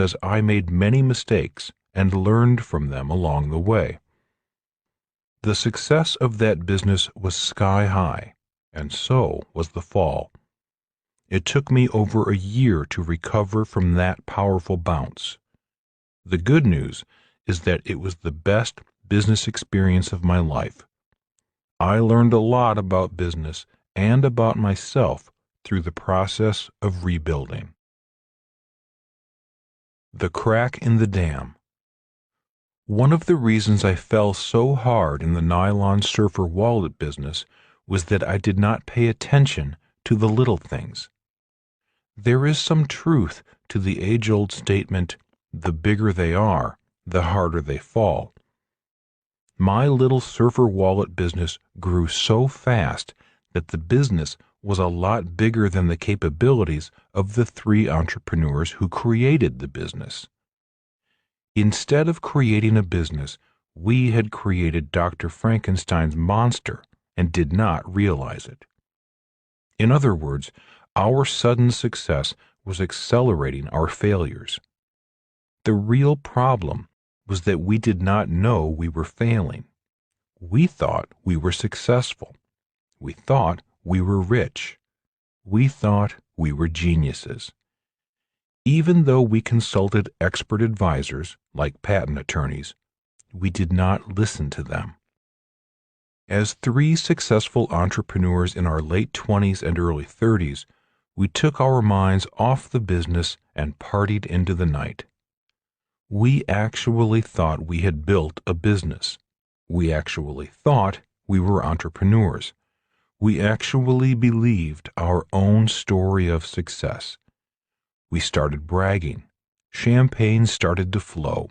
because I made many mistakes and learned from them along the way. The success of that business was sky high, and so was the fall. It took me over a year to recover from that powerful bounce. The good news is that it was the best business experience of my life. I learned a lot about business and about myself through the process of rebuilding. The crack in the dam. One of the reasons I fell so hard in the nylon surfer wallet business was that I did not pay attention to the little things. There is some truth to the age-old statement, the bigger they are, the harder they fall. My little surfer wallet business grew so fast that the business was a lot bigger than the capabilities of the 3 entrepreneurs who created the business. Instead of creating a business, we had created Dr. Frankenstein's monster and did not realize it. In other words, our sudden success was accelerating our failures. The real problem was that we did not know we were failing. We thought we were successful. We thought we were rich. We thought we were geniuses. Even though we consulted expert advisors, like patent attorneys, we did not listen to them. As 3 successful entrepreneurs in our late 20s and early 30s, we took our minds off the business and partied into the night. We actually thought we had built a business. We actually thought we were entrepreneurs. We actually believed our own story of success. We started bragging. Champagne started to flow.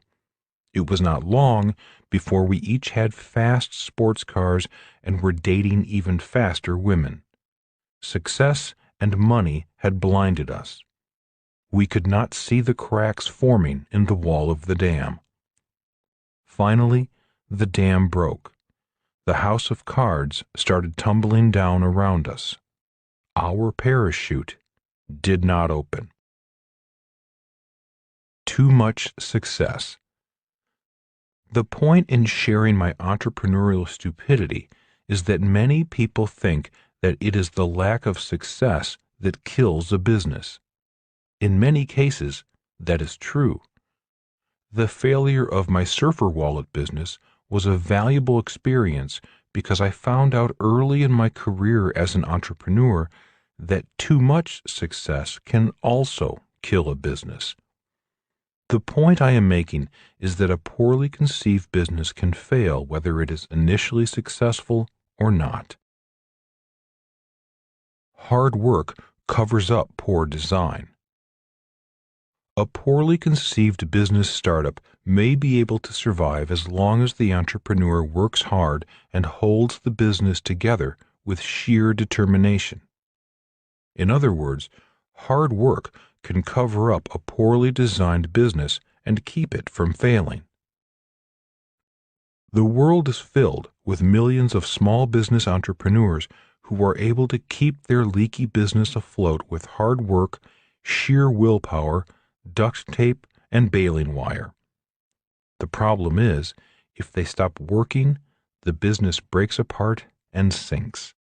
It was not long before we each had fast sports cars and were dating even faster women. Success and money had blinded us. We could not see the cracks forming in the wall of the dam. Finally, the dam broke. The house of cards started tumbling down around us. Our parachute did not open. Too much success. The point in sharing my entrepreneurial stupidity is that many people think that it is the lack of success that kills a business. In many cases, that is true. The failure of my surfer wallet business was a valuable experience because I found out early in my career as an entrepreneur that too much success can also kill a business. The point I am making is that a poorly conceived business can fail whether it is initially successful or not. Hard work covers up poor design. A poorly conceived business startup may be able to survive as long as the entrepreneur works hard and holds the business together with sheer determination. In other words, hard work can cover up a poorly designed business and keep it from failing. The world is filled with millions of small business entrepreneurs who are able to keep their leaky business afloat with hard work, sheer willpower, duct tape, and baling wire. The problem is, if they stop working, the business breaks apart and sinks.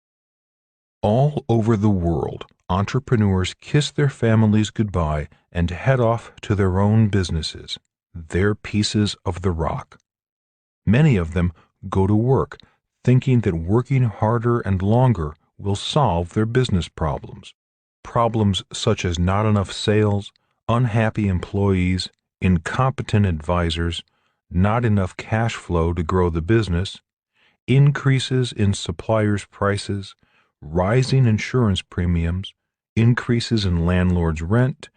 All over the world, entrepreneurs kiss their families goodbye and head off to their own businesses, their pieces of the rock. Many of them go to work, thinking that working harder and longer will solve their business problems. Problems such as not enough sales, unhappy employees, incompetent advisors, not enough cash flow to grow the business, increases in suppliers' prices, rising insurance premiums, increases in landlords' rent,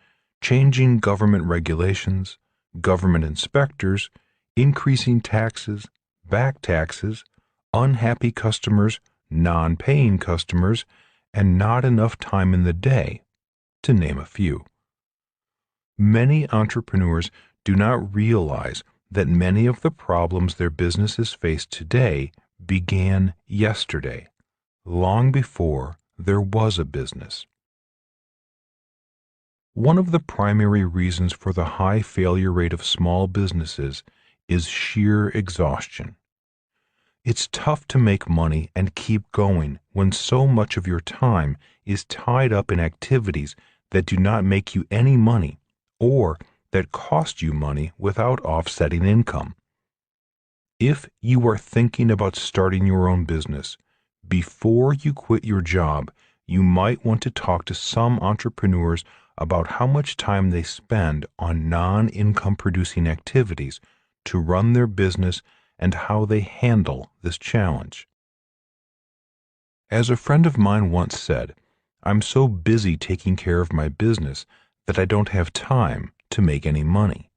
changing government regulations, government inspectors, increasing taxes, back taxes, unhappy customers, non-paying customers, and not enough time in the day, to name a few. Many entrepreneurs do not realize that many of the problems their businesses face today began yesterday, long before there was a business. One of the primary reasons for the high failure rate of small businesses is sheer exhaustion. It's tough to make money and keep going when so much of your time is tied up in activities that do not make you any money or that cost you money without offsetting income. If you are thinking about starting your own business, before you quit your job, you might want to talk to some entrepreneurs about how much time they spend on non-income producing activities to run their business and how they handle this challenge. As a friend of mine once said, I'm so busy taking care of my business that I don't have time to make any money.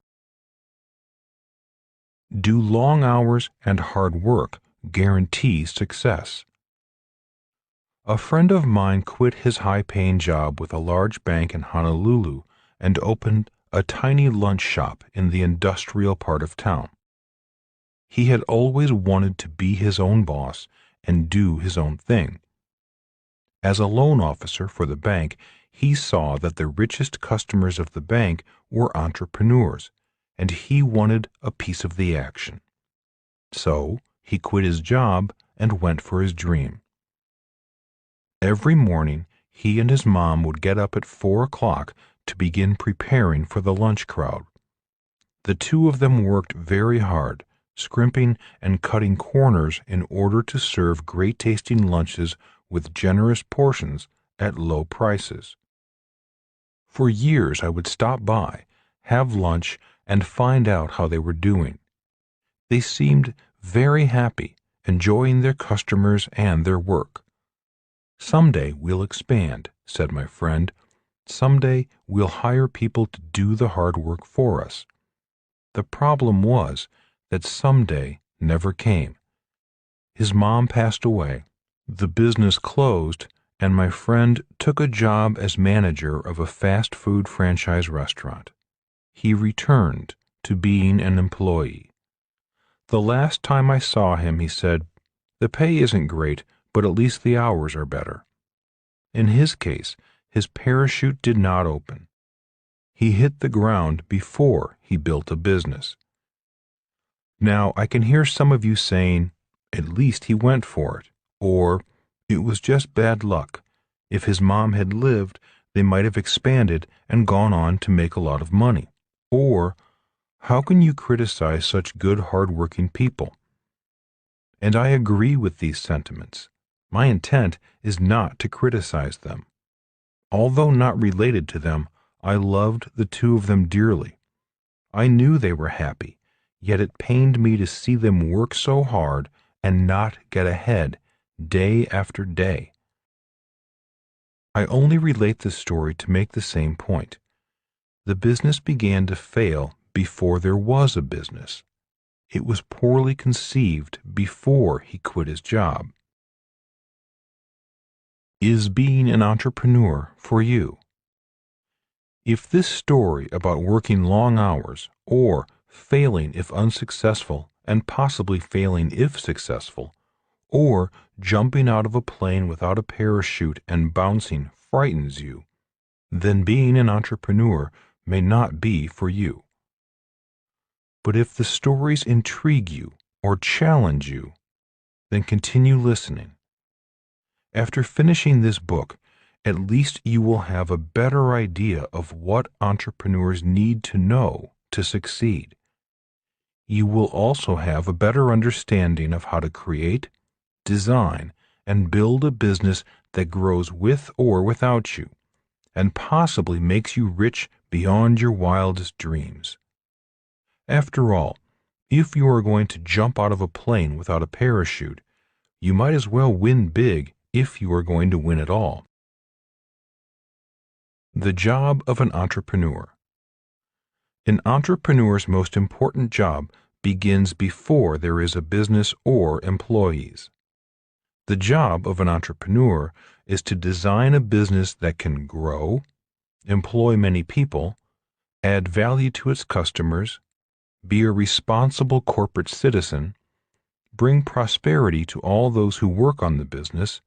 Do long hours and hard work guarantee success? A friend of mine quit his high-paying job with a large bank in Honolulu and opened a tiny lunch shop in the industrial part of town. He had always wanted to be his own boss and do his own thing. As a loan officer for the bank, he saw that the richest customers of the bank were entrepreneurs, and he wanted a piece of the action. So he quit his job and went for his dream. Every morning, he and his mom would get up at 4 o'clock to begin preparing for the lunch crowd. The two of them worked very hard, scrimping and cutting corners in order to serve great-tasting lunches with generous portions at low prices. For years I would stop by, have lunch, and find out how they were doing. They seemed very happy, enjoying their customers and their work. "Someday we'll expand," said my friend. "Someday we'll hire people to do the hard work for us." The problem was that someday never came. His mom passed away, the business closed, and my friend took a job as manager of a fast food franchise restaurant. He returned to being an employee. The last time I saw him, he said, "The pay isn't great, but at least the hours are better." In his case, his parachute did not open. He hit the ground before he built a business. Now, I can hear some of you saying, "At least he went for it," or "It was just bad luck. If his mom had lived, they might have expanded and gone on to make a lot of money," or "How can you criticize such good, hard-working people?" And I agree with these sentiments. My intent is not to criticize them. Although not related to them, I loved the two of them dearly. I knew they were happy, yet it pained me to see them work so hard and not get ahead day after day. I only relate this story to make the same point. The business began to fail before there was a business. It was poorly conceived before he quit his job. Is being an entrepreneur for you? If this story about working long hours, or failing if unsuccessful and possibly failing if successful, or jumping out of a plane without a parachute and bouncing frightens you, then being an entrepreneur may not be for you. But if the stories intrigue you or challenge you, then continue listening. After finishing this book, at least you will have a better idea of what entrepreneurs need to know to succeed. You will also have a better understanding of how to create, design, and build a business that grows with or without you, and possibly makes you rich beyond your wildest dreams. After all, if you are going to jump out of a plane without a parachute, you might as well win big if you are going to win at all. The job of an entrepreneur. An entrepreneur's most important job begins before there is a business or employees. The job of an entrepreneur is to design a business that can grow, employ many people, add value to its customers, be a responsible corporate citizen, bring prosperity to all those who work on the business,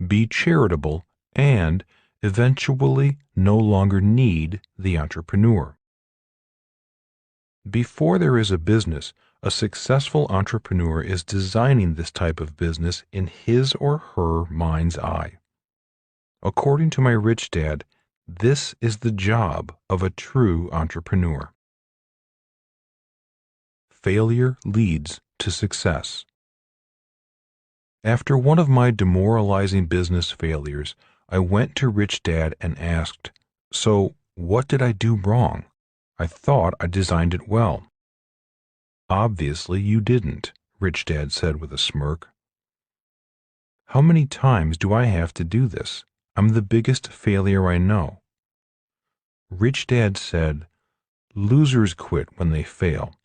be charitable, and eventually no longer need the entrepreneur. Before there is a business, a successful entrepreneur is designing this type of business in his or her mind's eye. According to my rich dad, this is the job of a true entrepreneur. Failure leads to success. After one of my demoralizing business failures, I went to Rich Dad and asked, "So, what did I do wrong? I thought I designed it well." "Obviously you didn't," Rich Dad said with a smirk. "How many times do I have to do this? I'm the biggest failure I know." Rich Dad said, "Losers quit when they fail.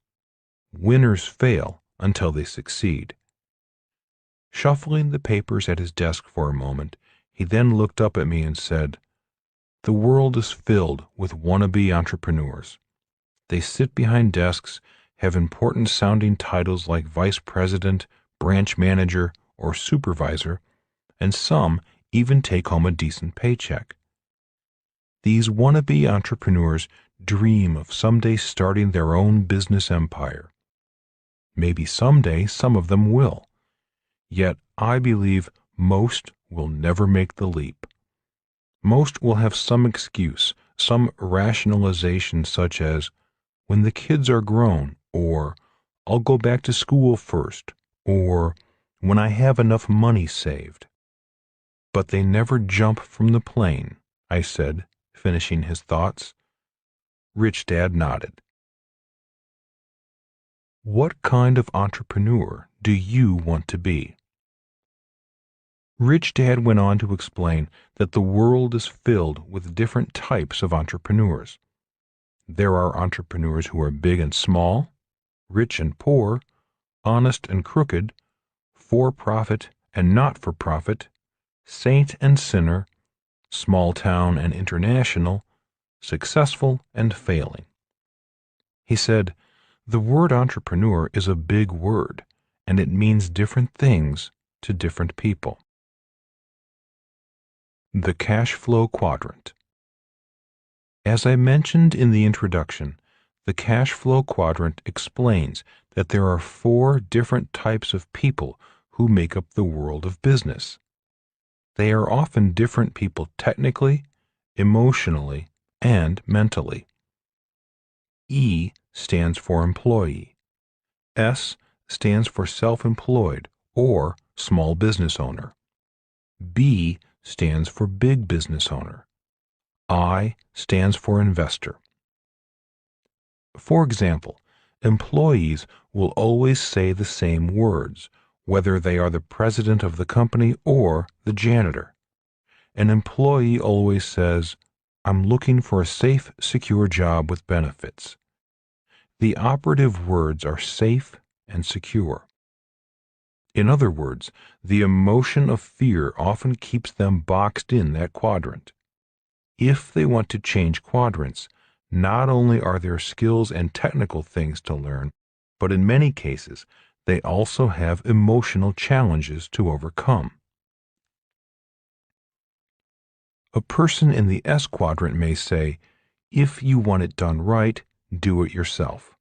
Winners fail until they succeed." Shuffling the papers at his desk for a moment, he then looked up at me and said, "The world is filled with wannabe entrepreneurs. They sit behind desks, have important sounding titles like vice president, branch manager, or supervisor, and some even take home a decent paycheck. These wannabe entrepreneurs dream of someday starting their own business empire. Maybe someday some of them will. Yet I believe most will never make the leap. Most will have some excuse, some rationalization such as, 'When the kids are grown,' or 'I'll go back to school first,' or 'When I have enough money saved.' But they never jump from the plane," I said, finishing his thoughts. Rich Dad nodded. What kind of entrepreneur do you want to be? Rich Dad went on to explain that the world is filled with different types of entrepreneurs. There are entrepreneurs who are big and small, rich and poor, honest and crooked, for-profit and not-for-profit, saint and sinner, small town and international, successful and failing. He said, "The word entrepreneur is a big word, and it means different things to different people." The cash flow quadrant. As I mentioned in the introduction, the cash flow quadrant explains that there are 4 different types of people who make up the world of business. They are often different people technically, emotionally, and mentally. E stands for employee. S stands for self-employed or small business owner. B stands for big business owner. I stands for investor. For example, employees will always say the same words, whether they are the president of the company or the janitor. An employee always says, "I'm looking for a safe, secure job with benefits." The operative words are safe and secure. In other words, the emotion of fear often keeps them boxed in that quadrant. If they want to change quadrants, not only are there skills and technical things to learn, but in many cases, they also have emotional challenges to overcome. A person in the S quadrant may say, "If you want it done right, do it yourself."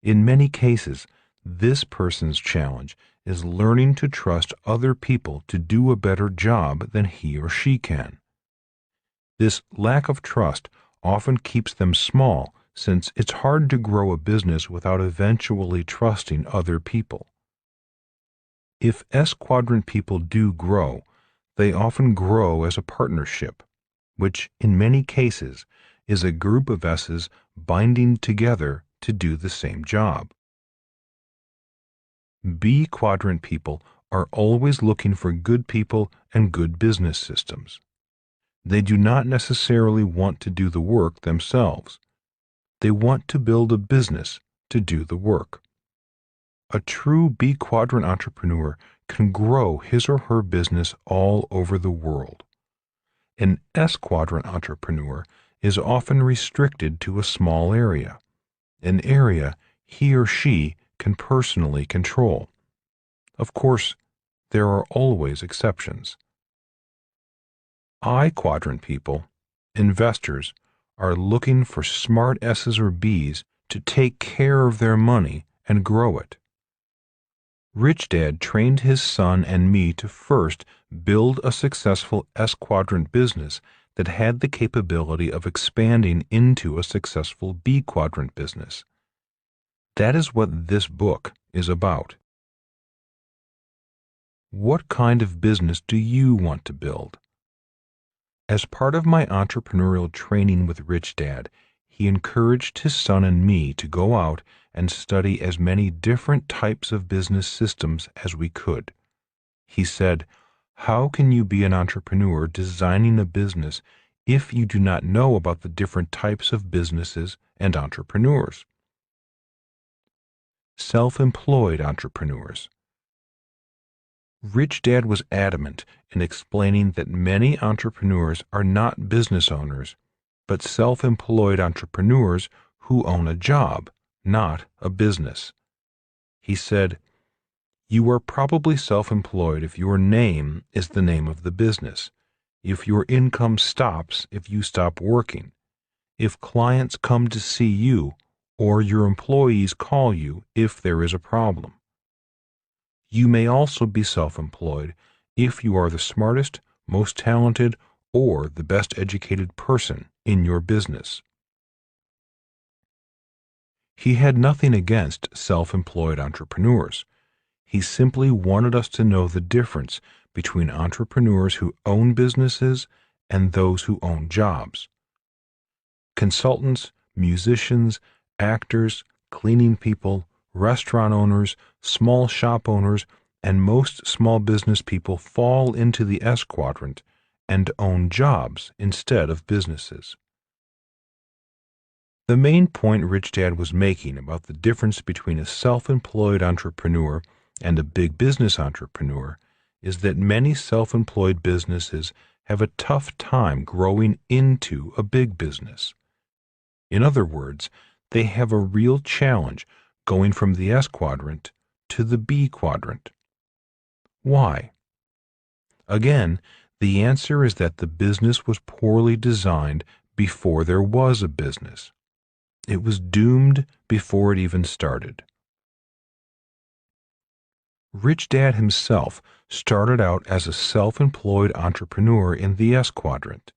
In many cases, this person's challenge is learning to trust other people to do a better job than he or she can. This lack of trust often keeps them small, since it's hard to grow a business without eventually trusting other people. If S quadrant people do grow, they often grow as a partnership, which in many cases is a group of S's binding together to do the same job. B quadrant people are always looking for good people and good business systems. They do not necessarily want to do the work themselves. They want to build a business to do the work. A true B quadrant entrepreneur can grow his or her business all over the world. An S quadrant entrepreneur is often restricted to a small area, an area he or she can personally control. Of course, there are always exceptions. I quadrant people, investors, are looking for smart S's or B's to take care of their money and grow it. Rich Dad trained his son and me to first build a successful S quadrant business that had the capability of expanding into a successful B quadrant business. That is what this book is about. What kind of business do you want to build? As part of my entrepreneurial training with Rich Dad, he encouraged his son and me to go out and study as many different types of business systems as we could. He said, "How can you be an entrepreneur designing a business if you do not know about the different types of businesses and entrepreneurs?" Self-employed entrepreneurs. Rich Dad was adamant in explaining that many entrepreneurs are not business owners, but self-employed entrepreneurs who own a job, not a business. He said, "You are probably self-employed if your name is the name of the business, if your income stops if you stop working, if clients come to see you, or your employees call you if there is a problem. You may also be self-employed if you are the smartest, most talented, or the best educated person in your business." He had nothing against self-employed entrepreneurs. He simply wanted us to know the difference between entrepreneurs who own businesses and those who own jobs. Consultants, musicians, actors, cleaning people, restaurant owners, small shop owners, and most small business people fall into the S quadrant and own jobs instead of businesses. The main point Rich Dad was making about the difference between a self-employed entrepreneur and a big business entrepreneur is that many self-employed businesses have a tough time growing into a big business. In other words, they have a real challenge going from the S quadrant to the B quadrant. Why? Again, the answer is that the business was poorly designed before there was a business. It was doomed before it even started. Rich Dad himself started out as a self-employed entrepreneur in the S quadrant,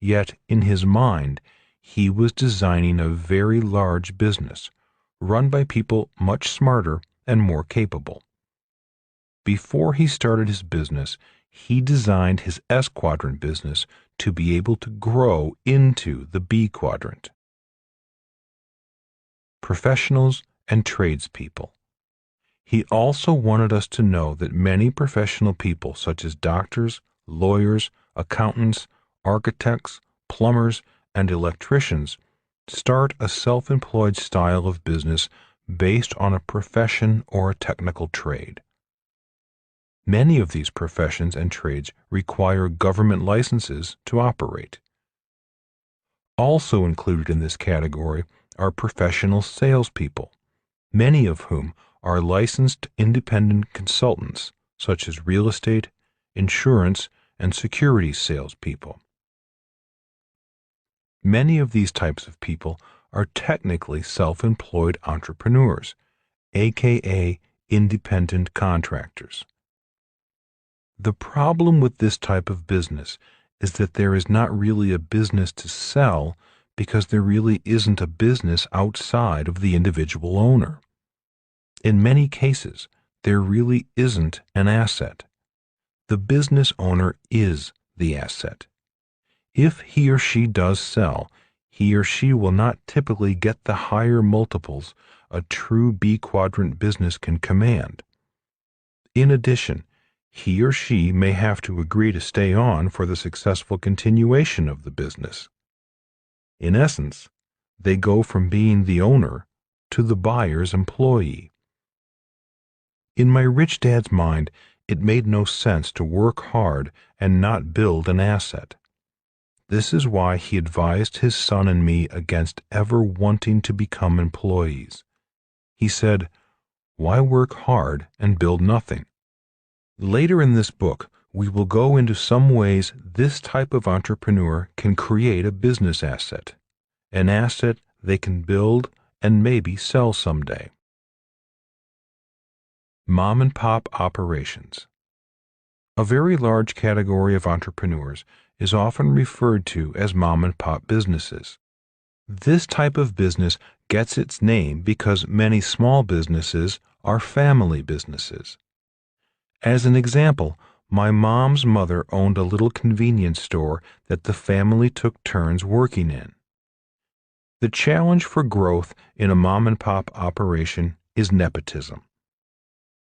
yet in his mind, he was designing a very large business, run by people much smarter and more capable. Before he started his business, he designed his S quadrant business to be able to grow into the B quadrant. Professionals and tradespeople. He also wanted us to know that many professional people, such as doctors, lawyers, accountants, architects, plumbers, and electricians, start a self-employed style of business based on a profession or a technical trade. Many of these professions and trades require government licenses to operate. Also included in this category are professional salespeople, many of whom are licensed independent consultants, such as real estate, insurance, and securities salespeople. Many of these types of people are technically self-employed entrepreneurs, aka independent contractors. The problem with this type of business is that there is not really a business to sell because there really isn't a business outside of the individual owner. In many cases, there really isn't an asset. The business owner is the asset. If he or she does sell, he or she will not typically get the higher multiples a true B quadrant business can command. In addition, he or she may have to agree to stay on for the successful continuation of the business. In essence, they go from being the owner to the buyer's employee. In my rich dad's mind, it made no sense to work hard and not build an asset. This is why he advised his son and me against ever wanting to become employees. He said, "Why work hard and build nothing?" Later in this book, we will go into some ways this type of entrepreneur can create a business asset, an asset they can build and maybe sell someday. Mom and pop operations. A very large category of entrepreneurs is often referred to as mom and pop businesses. This type of business gets its name because many small businesses are family businesses. As an example, my mom's mother owned a little convenience store that the family took turns working in. The challenge for growth in a mom and pop operation is nepotism.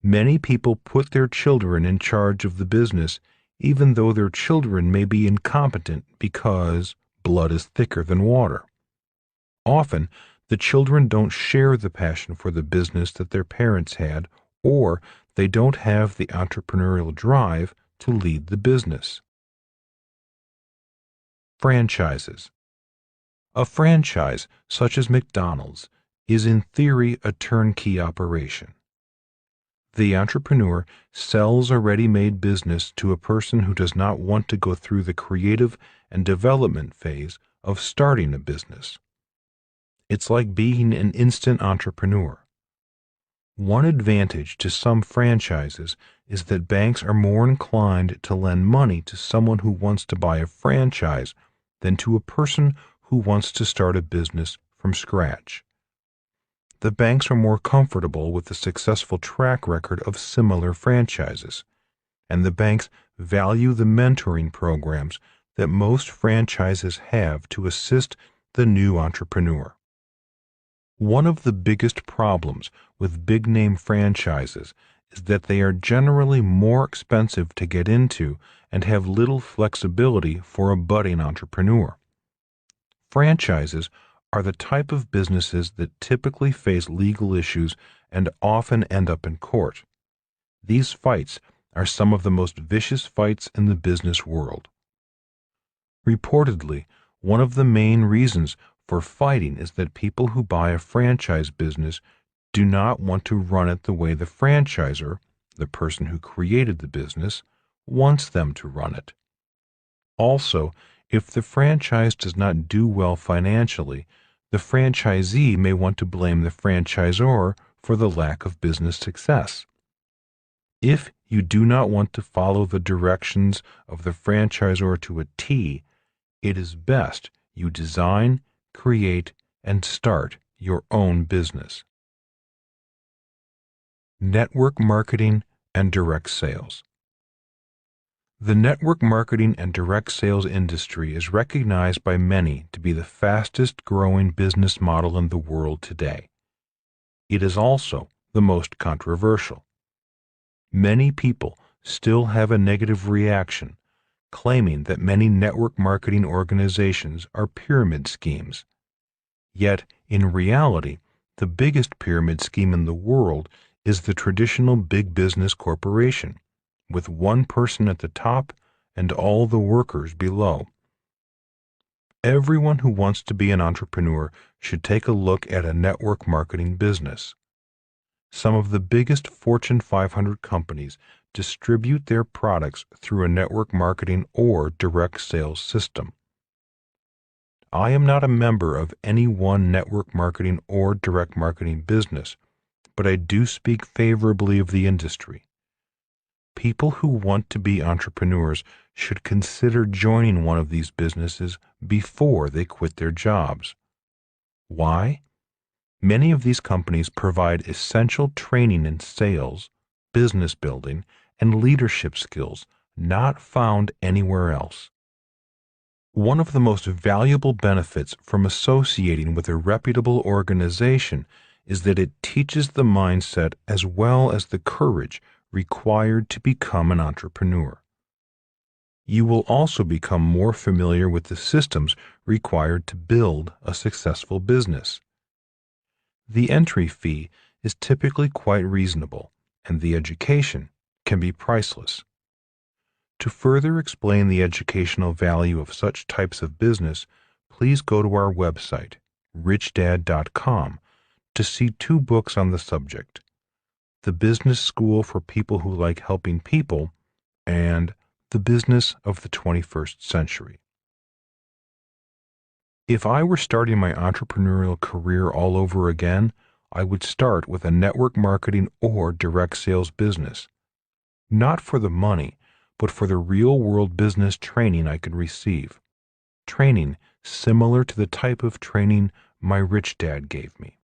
Many people put their children in charge of the business, even though their children may be incompetent because blood is thicker than water. Often, the children don't share the passion for the business that their parents had, or they don't have the entrepreneurial drive to lead the business. Franchises. A franchise, such as McDonald's, is in theory a turnkey operation. The entrepreneur sells a ready-made business to a person who does not want to go through the creative and development phase of starting a business. It's like being an instant entrepreneur. One advantage to some franchises is that banks are more inclined to lend money to someone who wants to buy a franchise than to a person who wants to start a business from scratch. The banks are more comfortable with the successful track record of similar franchises, and the banks value the mentoring programs that most franchises have to assist the new entrepreneur. One of the biggest problems with big-name franchises is that they are generally more expensive to get into and have little flexibility for a budding entrepreneur. Franchises are the type of businesses that typically face legal issues and often end up in court. These fights are some of the most vicious fights in the business world. Reportedly, one of the main reasons for fighting is that people who buy a franchise business do not want to run it the way the franchisor, the person who created the business, wants them to run it. Also, if the franchise does not do well financially, the franchisee may want to blame the franchisor for the lack of business success. If you do not want to follow the directions of the franchisor to a T, it is best you design, create, and start your own business. Network marketing and direct sales. The network marketing and direct sales industry is recognized by many to be the fastest growing business model in the world today. It is also the most controversial. Many people still have a negative reaction, claiming that many network marketing organizations are pyramid schemes. Yet, in reality, the biggest pyramid scheme in the world is the traditional big business corporation, with one person at the top and all the workers below. Everyone who wants to be an entrepreneur should take a look at a network marketing business. Some of the biggest Fortune 500 companies distribute their products through a network marketing or direct sales system. I am not a member of any one network marketing or direct marketing business, but I do speak favorably of the industry. People who want to be entrepreneurs should consider joining one of these businesses before they quit their jobs. Why? Many of these companies provide essential training in sales, business building, and leadership skills not found anywhere else. One of the most valuable benefits from associating with a reputable organization is that it teaches the mindset as well as the courage required to become an entrepreneur. You will also become more familiar with the systems required to build a successful business. The entry fee is typically quite reasonable, and the education can be priceless. To further explain the educational value of such types of business, please go to our website, richdad.com, to see 2 books on the subject: The Business School for People Who Like Helping People and the business of the 21st century. If I were starting my entrepreneurial career all over again, I would start with a network marketing or direct sales business. Not for the money, but for the real-world business training I could receive. Training similar to the type of training my rich dad gave me.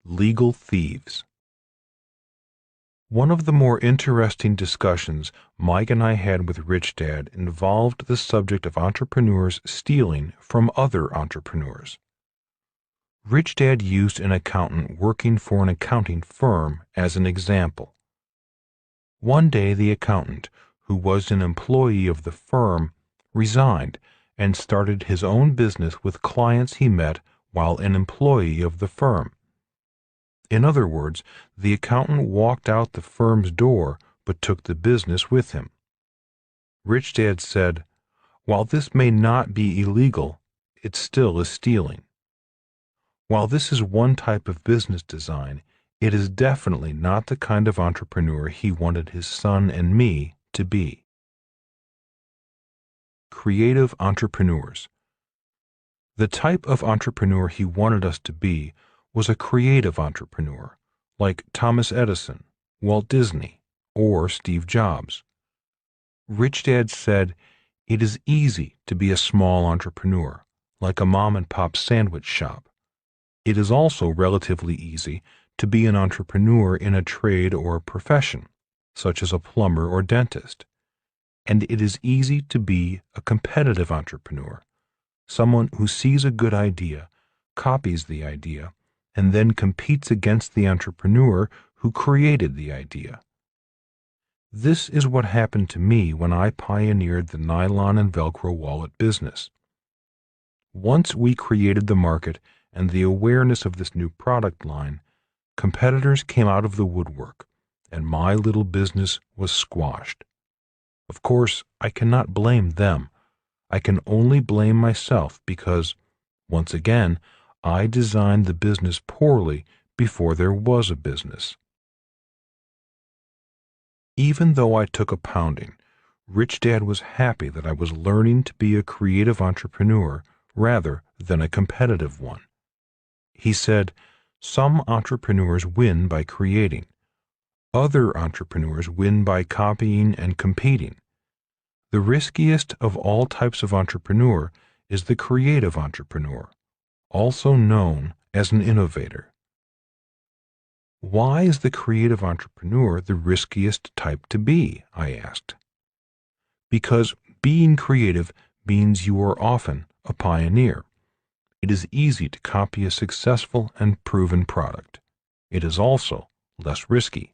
Legal thieves. One of the more interesting discussions Mike and I had with Rich Dad involved the subject of entrepreneurs stealing from other entrepreneurs. Rich Dad used an accountant working for an accounting firm as an example. One day the accountant, who was an employee of the firm, resigned and started his own business with clients he met while an employee of the firm. In other words, the accountant walked out the firm's door but took the business with him. Rich Dad said, "While this may not be illegal, it still is stealing." While this is one type of business design, it is definitely not the kind of entrepreneur he wanted his son and me to be. Creative entrepreneurs. The type of entrepreneur he wanted us to be was a creative entrepreneur, like Thomas Edison, Walt Disney, or Steve Jobs. Rich Dad said, "It is easy to be a small entrepreneur, like a mom-and-pop sandwich shop. It is also relatively easy to be an entrepreneur in a trade or a profession, such as a plumber or dentist. And it is easy to be a competitive entrepreneur, someone who sees a good idea, copies the idea, and then competes against the entrepreneur who created the idea." This is what happened to me when I pioneered the nylon and Velcro wallet business. Once we created the market and the awareness of this new product line, competitors came out of the woodwork, and my little business was squashed. Of course, I cannot blame them. I can only blame myself because, once again, I designed the business poorly before there was a business. Even though I took a pounding, Rich Dad was happy that I was learning to be a creative entrepreneur rather than a competitive one. He said, "Some entrepreneurs win by creating. Other entrepreneurs win by copying and competing. The riskiest of all types of entrepreneur is the creative entrepreneur, also known as an innovator." "Why is the creative entrepreneur the riskiest type to be?" I asked. "Because being creative means you are often a pioneer. It is easy to copy a successful and proven product. It is also less risky.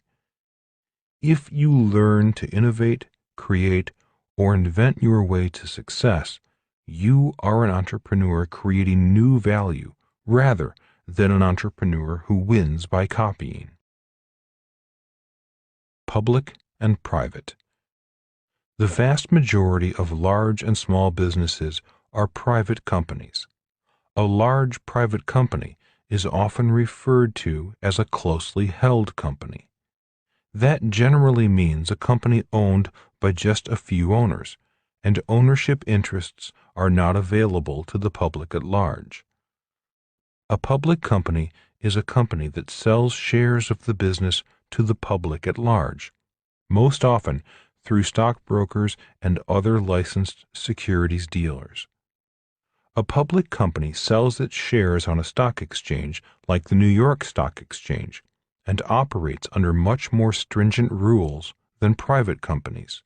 If you learn to innovate, create, or invent your way to success, you are an entrepreneur creating new value rather than an entrepreneur who wins by copying." Public and private. The vast majority of large and small businesses are private companies. A large private company is often referred to as a closely held company. That generally means a company owned by just a few owners, and ownership interests are not available to the public at large. A public company is a company that sells shares of the business to the public at large, most often through stockbrokers and other licensed securities dealers. A public company sells its shares on a stock exchange like the New York Stock Exchange and operates under much more stringent rules than private companies.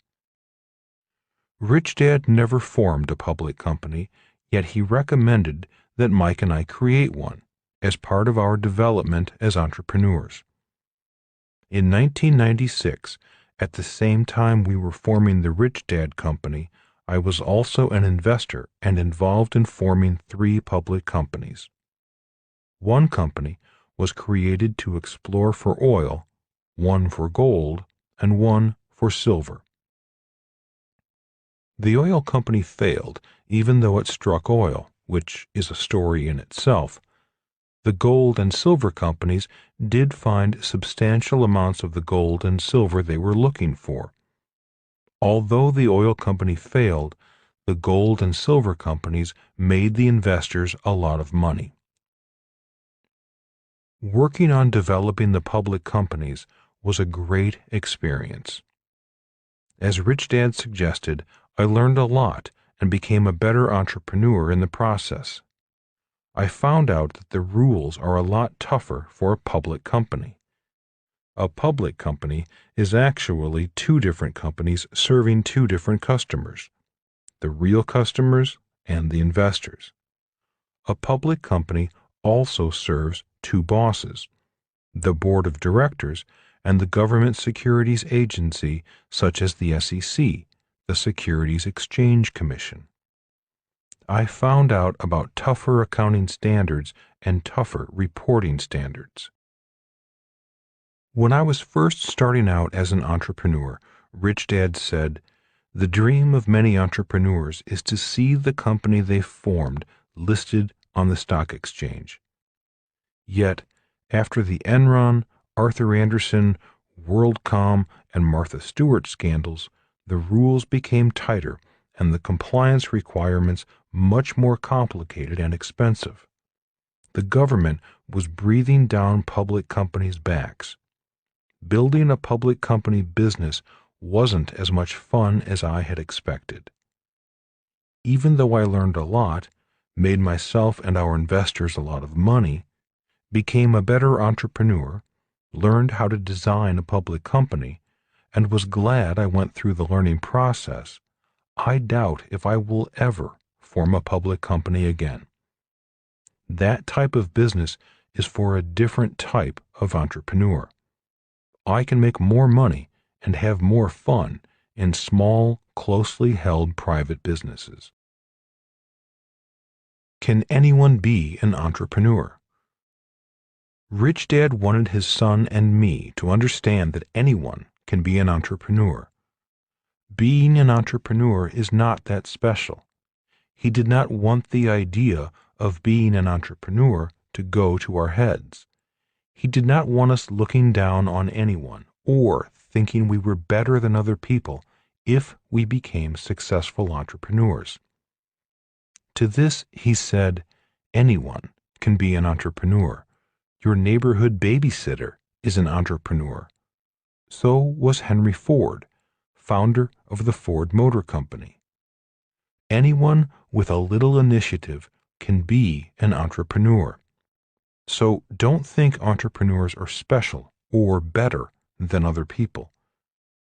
Rich Dad never formed a public company, yet he recommended that Mike and I create one as part of our development as entrepreneurs. In 1996, at the same time we were forming the Rich Dad Company, I was also an investor and involved in forming 3 public companies. One company was created to explore for oil, one for gold, and one for silver. The oil company failed, even though it struck oil, which is a story in itself. The gold and silver companies did find substantial amounts of the gold and silver they were looking for. Although the oil company failed, the gold and silver companies made the investors a lot of money. Working on developing the public companies was a great experience. As Rich Dad suggested, I learned a lot and became a better entrepreneur in the process. I found out that the rules are a lot tougher for a public company. A public company is actually two different companies serving two different customers, the real customers and the investors. A public company also serves two bosses, the board of directors and the government securities agency such as the SEC, the Securities Exchange Commission. I found out about tougher accounting standards and tougher reporting standards. When I was first starting out as an entrepreneur, Rich Dad said, "The dream of many entrepreneurs is to see the company they formed listed on the stock exchange." Yet, after the Enron, Arthur Andersen, WorldCom, and Martha Stewart scandals, the rules became tighter and the compliance requirements much more complicated and expensive. The government was breathing down public companies' backs. Building a public company business wasn't as much fun as I had expected. Even though I learned a lot, made myself and our investors a lot of money, became a better entrepreneur, learned how to design a public company, and was glad I went through the learning process, I doubt if I will ever form a public company again. That type of business is for a different type of entrepreneur. I can make more money and have more fun in small, closely held private businesses. Can anyone be an entrepreneur? Rich Dad wanted his son and me to understand that anyone can be an entrepreneur. Being an entrepreneur is not that special. He did not want the idea of being an entrepreneur to go to our heads. He did not want us looking down on anyone or thinking we were better than other people if we became successful entrepreneurs. To this he said, "Anyone can be an entrepreneur. Your neighborhood babysitter is an entrepreneur." So was Henry Ford, founder of the Ford Motor Company. Anyone with a little initiative can be an entrepreneur. So don't think entrepreneurs are special or better than other people.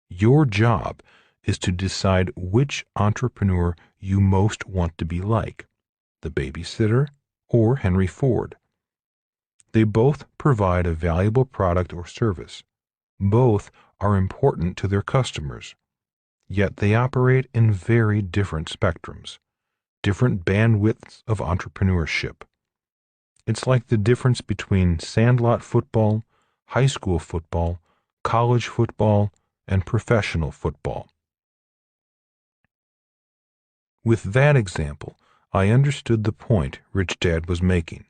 Your job is to decide which entrepreneur you most want to be like, the babysitter or Henry Ford. They both provide a valuable product or service. Both are important to their customers. Yet they operate in very different spectrums, different bandwidths of entrepreneurship. It's like the difference between sandlot football, high school football, college football, and professional football. With that example, I understood the point Rich Dad was making.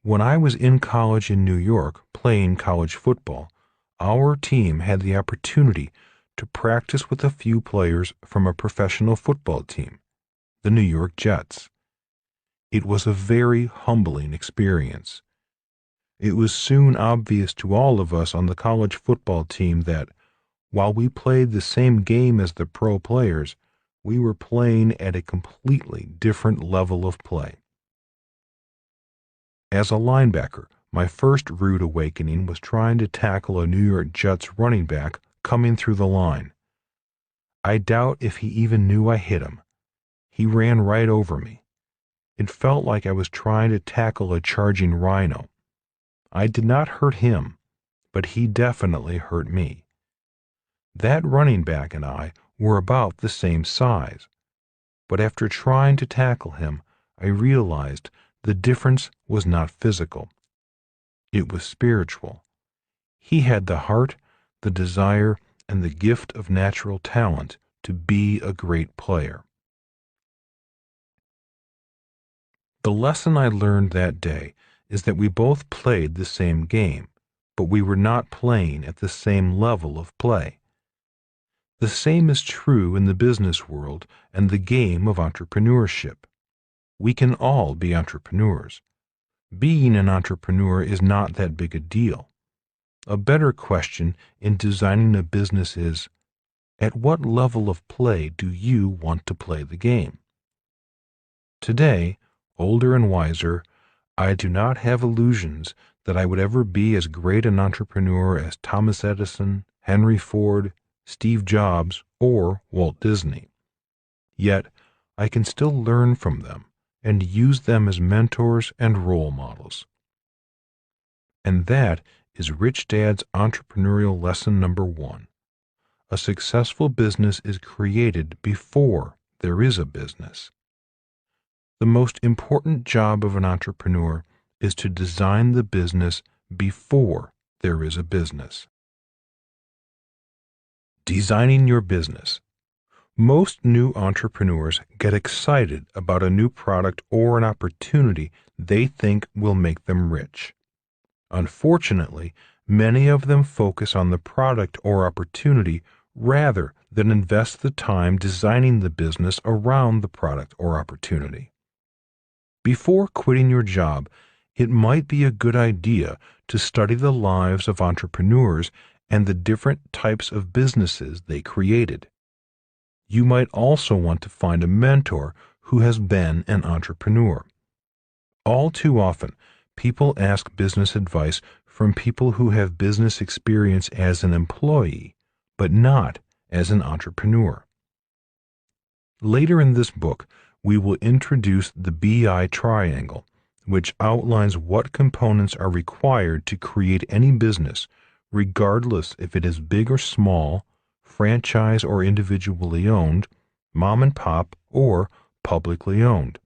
When I was in college in New York playing college football, our team had the opportunity to practice with a few players from a professional football team, the New York Jets. It was a very humbling experience. It was soon obvious to all of us on the college football team that, while we played the same game as the pro players, we were playing at a completely different level of play. As a linebacker, my first rude awakening was trying to tackle a New York Jets running back coming through the line. I doubt if he even knew I hit him. He ran right over me. It felt like I was trying to tackle a charging rhino. I did not hurt him, but he definitely hurt me. That running back and I were about the same size, but after trying to tackle him, I realized the difference was not physical. It was spiritual. He had the heart, the desire, and the gift of natural talent to be a great player. The lesson I learned that day is that we both played the same game, but we were not playing at the same level of play. The same is true in the business world and the game of entrepreneurship. We can all be entrepreneurs. Being an entrepreneur is not that big a deal. A better question in designing a business is, at what level of play do you want to play the game? Today, older and wiser, I do not have illusions that I would ever be as great an entrepreneur as Thomas Edison, Henry Ford, Steve Jobs, or Walt Disney. Yet, I can still learn from them and use them as mentors and role models. And that is Rich Dad's entrepreneurial lesson number 1. A successful business is created before there is a business. The most important job of an entrepreneur is to design the business before there is a business. Designing your business. Most new entrepreneurs get excited about a new product or an opportunity they think will make them rich. Unfortunately, many of them focus on the product or opportunity rather than invest the time designing the business around the product or opportunity. Before quitting your job, it might be a good idea to study the lives of entrepreneurs and the different types of businesses they created. You might also want to find a mentor who has been an entrepreneur. All too often, people ask business advice from people who have business experience as an employee, but not as an entrepreneur. Later in this book, we will introduce the BI triangle, which outlines what components are required to create any business, regardless if it is big or small, franchise or individually owned, mom and pop, or publicly owned.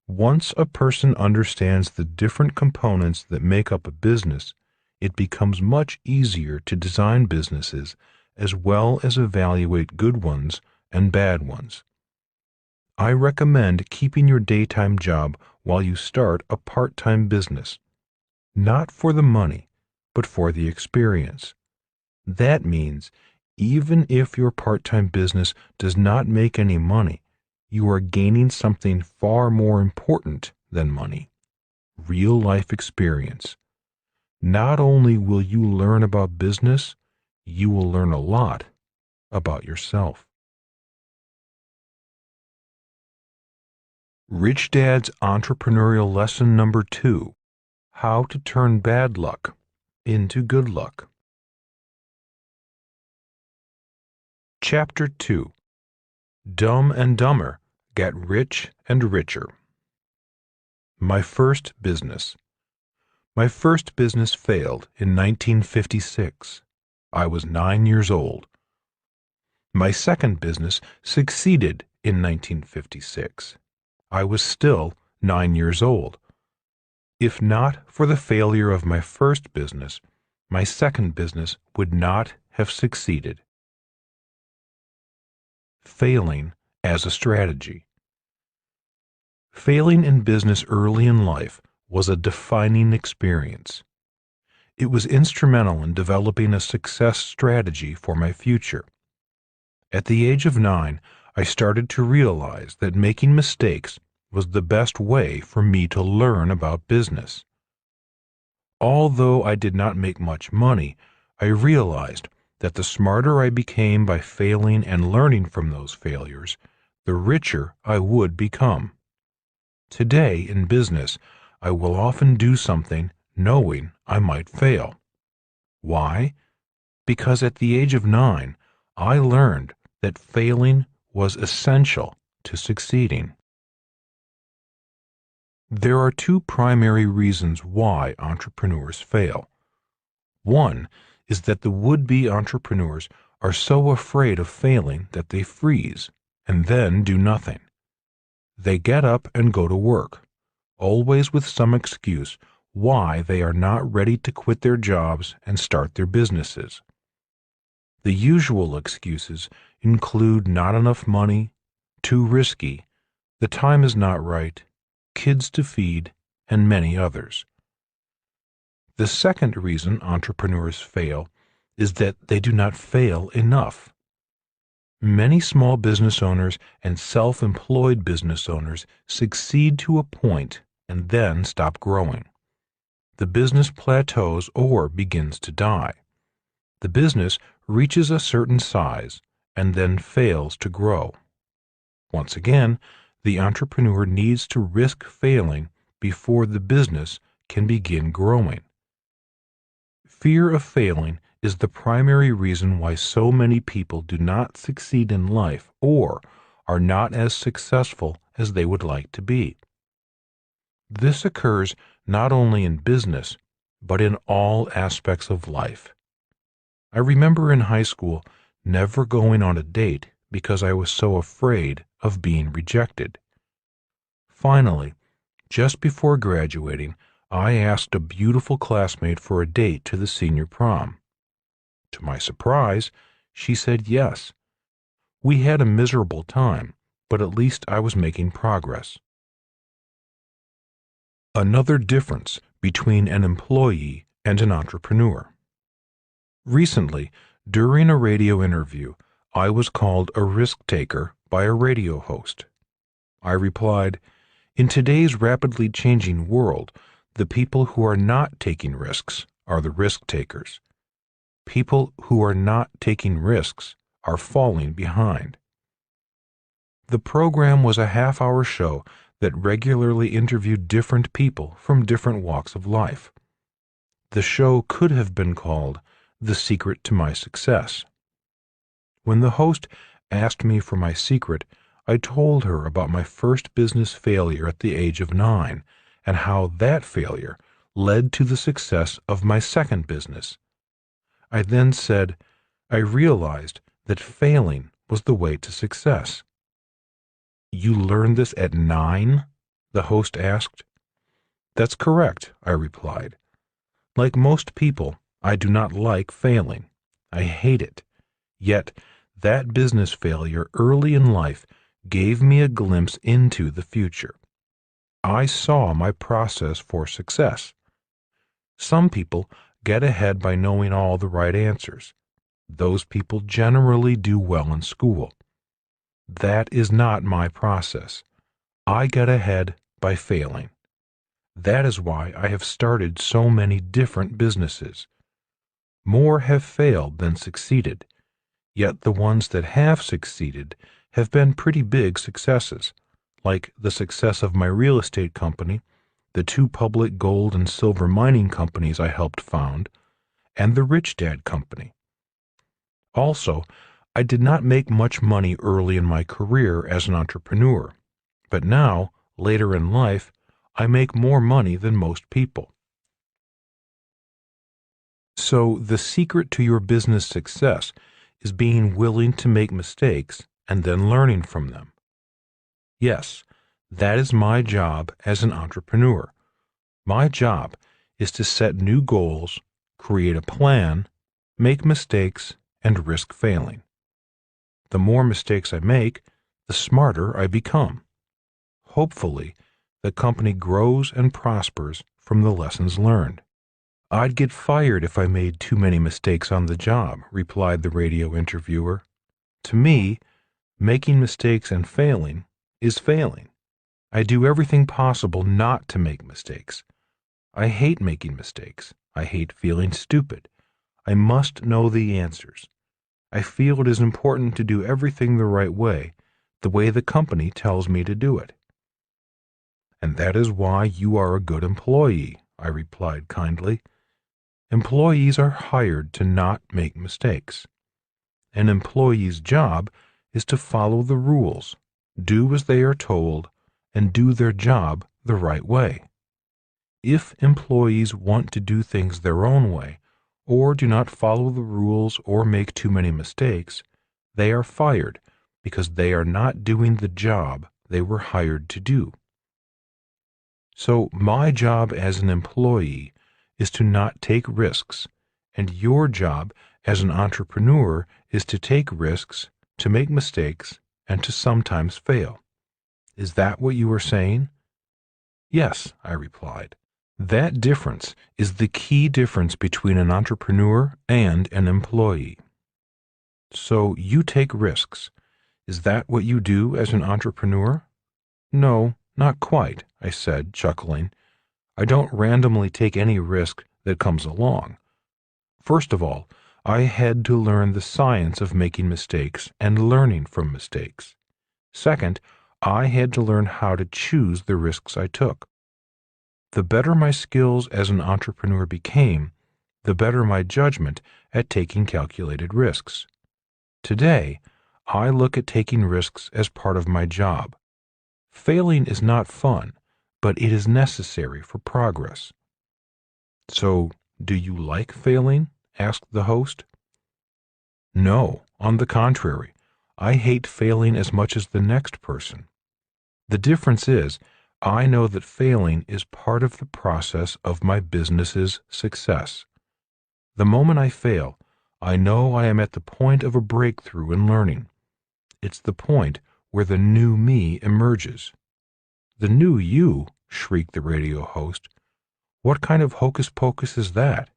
Once a person understands the different components that make up a business, it becomes much easier to design businesses as well as evaluate good ones and bad ones. I recommend keeping your daytime job while you start a part-time business, not for the money, but for the experience. That means even if your part-time business does not make any money, you are gaining something far more important than money: real-life experience. Not only will you learn about business, you will learn a lot about yourself. Rich Dad's entrepreneurial lesson number 2: How to turn bad luck into good luck. Chapter 2: Dumb and Dumber Get Rich and Richer. My first business. My first business failed in 1956. I was 9 years old. My second business succeeded in 1956. I was still 9 years old. If not for the failure of my first business, my second business would not have succeeded. Failing as a strategy. Failing in business early in life was a defining experience. It was instrumental in developing a success strategy for my future. At the age of 9, I started to realize that making mistakes was the best way for me to learn about business. Although I did not make much money, I realized that the smarter I became by failing and learning from those failures, the richer I would become. Today, in business, I will often do something knowing I might fail. Why? Because at the age of 9, I learned that failing was essential to succeeding. There are 2 primary reasons why entrepreneurs fail. One is that the would-be entrepreneurs are so afraid of failing that they freeze and then do nothing. They get up and go to work, always with some excuse why they are not ready to quit their jobs and start their businesses. The usual excuses include not enough money, too risky, the time is not right, kids to feed, and many others. The second reason entrepreneurs fail is that they do not fail enough. Many small business owners and self-employed business owners succeed to a point and then stop growing. The business plateaus or begins to die. The business reaches a certain size and then fails to grow. Once again, the entrepreneur needs to risk failing before the business can begin growing. Fear of failing is the primary reason why so many people do not succeed in life or are not as successful as they would like to be. This occurs not only in business, but in all aspects of life. I remember in high school never going on a date because I was so afraid of being rejected. Finally, just before graduating, I asked a beautiful classmate for a date to the senior prom. To my surprise, she said yes. We had a miserable time, but at least I was making progress. Another difference between an employee and an entrepreneur. Recently, during a radio interview, I was called a risk taker by a radio host. I replied, "In today's rapidly changing world, the people who are not taking risks are the risk takers. People who are not taking risks are falling behind." The program was a half-hour show that regularly interviewed different people from different walks of life. The show could have been called "The Secret to My Success." When the host asked me for my secret, I told her about my first business failure at the age of 9 and how that failure led to the success of my second business. I then said, I realized that failing was the way to success. "You learned this at 9?" the host asked. "That's correct," I replied. Like most people, I do not like failing. I hate it. Yet, that business failure early in life gave me a glimpse into the future. I saw my process for success. Some people get ahead by knowing all the right answers. Those people generally do well in school. That is not my process. I get ahead by failing. That is why I have started so many different businesses. More have failed than succeeded, yet the ones that have succeeded have been pretty big successes, like the success of my real estate company, the 2 public gold and silver mining companies I helped found, and the Rich Dad Company. Also, I did not make much money early in my career as an entrepreneur, but now, later in life, I make more money than most people. So, the secret to your business success is being willing to make mistakes and then learning from them. Yes, that is my job as an entrepreneur. My job is to set new goals, create a plan, make mistakes, and risk failing. The more mistakes I make, the smarter I become. Hopefully, the company grows and prospers from the lessons learned. "I'd get fired if I made too many mistakes on the job," replied the radio interviewer. "To me, making mistakes and failing is failing. I do everything possible not to make mistakes. I hate making mistakes. I hate feeling stupid. I must know the answers. I feel it is important to do everything the right way, the way the company tells me to do it." "And that is why you are a good employee," I replied kindly. Employees are hired to not make mistakes. An employee's job is to follow the rules, do as they are told, and do their job the right way. If employees want to do things their own way, or do not follow the rules or make too many mistakes, they are fired because they are not doing the job they were hired to do. So my job as an employee is to not take risks, and your job as an entrepreneur is to take risks, to make mistakes, and to sometimes fail. Is that what you are saying? Yes, I replied. That difference is the key difference between an entrepreneur and an employee. So you take risks, Is that what you do as an entrepreneur? No, not quite, I said, chuckling. I don't randomly take any risk that comes along. First of all, I had to learn the science of making mistakes and learning from mistakes. Second, I had to learn how to choose the risks I took. The better my skills as an entrepreneur became, the better my judgment at taking calculated risks. Today, I look at taking risks as part of my job. Failing is not fun, but it is necessary for progress. So, do you like failing? Asked the host. No, on the contrary, I hate failing as much as the next person. The difference is, I know that failing is part of the process of my business's success. The moment I fail, I know I am at the point of a breakthrough in learning. It's the point where the new me emerges. The new you, shrieked the radio host. What kind of hocus pocus is that?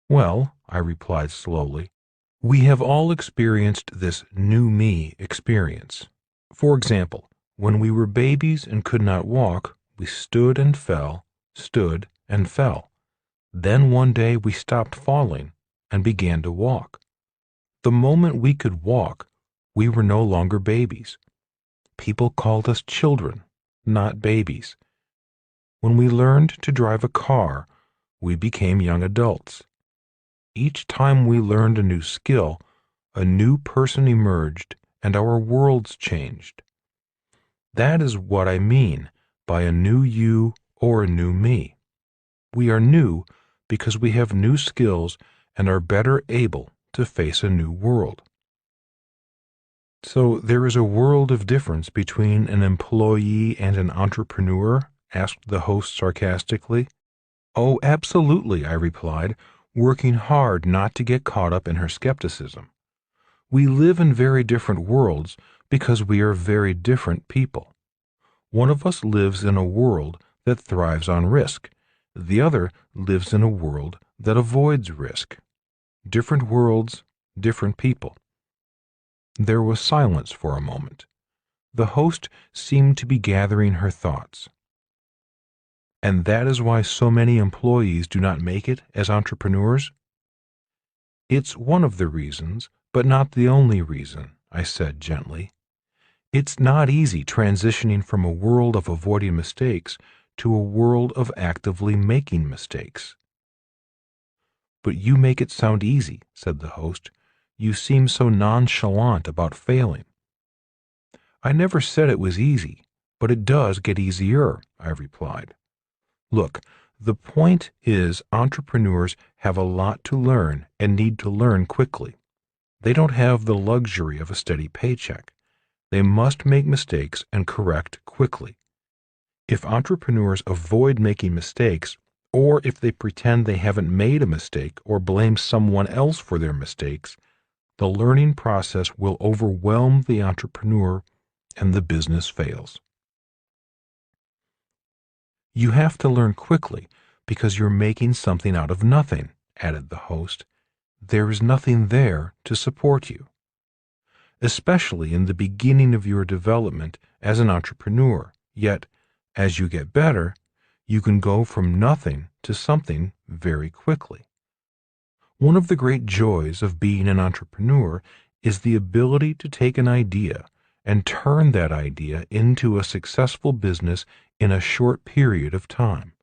Well, I replied slowly, we have all experienced this new me experience. For example, when we were babies and could not walk, we stood and fell, stood and fell. Then one day we stopped falling and began to walk. The moment we could walk, we were no longer babies. People called us children, not babies. When we learned to drive a car, we became young adults. Each time we learned a new skill, a new person emerged and our worlds changed. That is what I mean by a new you or a new me. We are new because we have new skills and are better able to face a new world. So there is a world of difference between an employee and an entrepreneur? Asked the host sarcastically. Oh, absolutely, I replied, working hard not to get caught up in her skepticism. We live in very different worlds because we are very different people. One of us lives in a world that thrives on risk. The other lives in a world that avoids risk. Different worlds, different people. There was silence for a moment. The host seemed to be gathering her thoughts. And that is why so many employees do not make it as entrepreneurs? It's one of the reasons, but not the only reason, I said gently. It's not easy transitioning from a world of avoiding mistakes to a world of actively making mistakes. But you make it sound easy, said the host. You seem so nonchalant about failing. I never said it was easy, but it does get easier, I replied. Look, the point is entrepreneurs have a lot to learn and need to learn quickly. They don't have the luxury of a steady paycheck. They must make mistakes and correct quickly. If entrepreneurs avoid making mistakes, or if they pretend they haven't made a mistake or blame someone else for their mistakes, the learning process will overwhelm the entrepreneur and the business fails. You have to learn quickly because you're making something out of nothing, added the host. There is nothing there to support you. Especially in the beginning of your development as an entrepreneur, yet, as you get better, you can go from nothing to something very quickly. One of the great joys of being an entrepreneur is the ability to take an idea and turn that idea into a successful business in a short period of time.